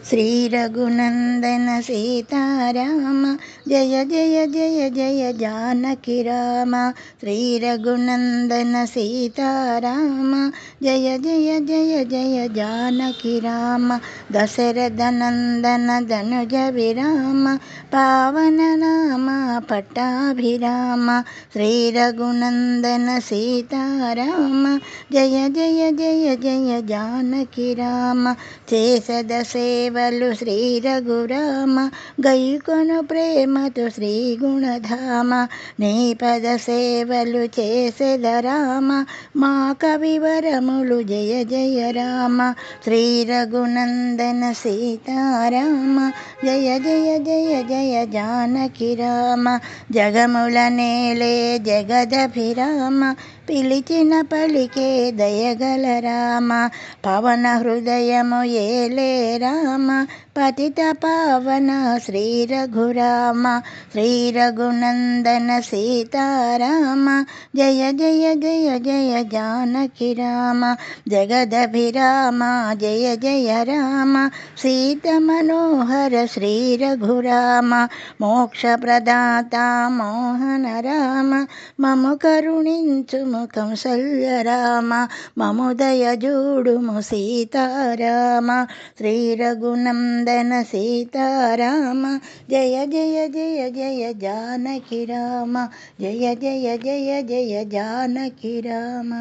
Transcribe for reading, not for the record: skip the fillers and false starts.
శ్రీ రఘునందన సీతారామ జయ జయ జయ జయ జానకి రామ. శ్రీ రఘునందన సీతారామ జయ జయ జయ జయ జానకి రామ. దశరథ నందన ధనుజ విరామ పావన నామ పట్టాభిరామ. శ్రీ రఘునందన సీతారామ జయ జయ జయ జయ జానకి రామ. చేసద సేవలు శ్రీ రఘురామ గైకొను ప్రేమతో శ్రీ గుణధామ. నీ పద సేవలు చేసెద రామ మా కవివరములు జయ జయ రామ. శ్రీ రఘునందన సీతారామ జయ జయ జయ జయ జానకి రామ. జగముల నేలే జగదభిరామ పిలిచిన పలికే దయగల రామ. పవన హృదయము ఏలే రామ పతిత పావన శ్రీ రఘురామ. శ్రీ రఘునందన సీతారామ జయ జయ జయ జయ జానకి రామ. జగదభిరామ జయ జయ రామ. సీత మనోహర శ్రీ రఘురామ. మోక్ష ప్రదాత మోహన రామ మము కరుణించుము కౌసల్య రామ. మము దయజూడుము సీతారామ. శ్రీ రఘునందన సీతారామ జయ జయ జయ జయ జానకి రామ. జయ జయ జయ జయ జానకి రామ.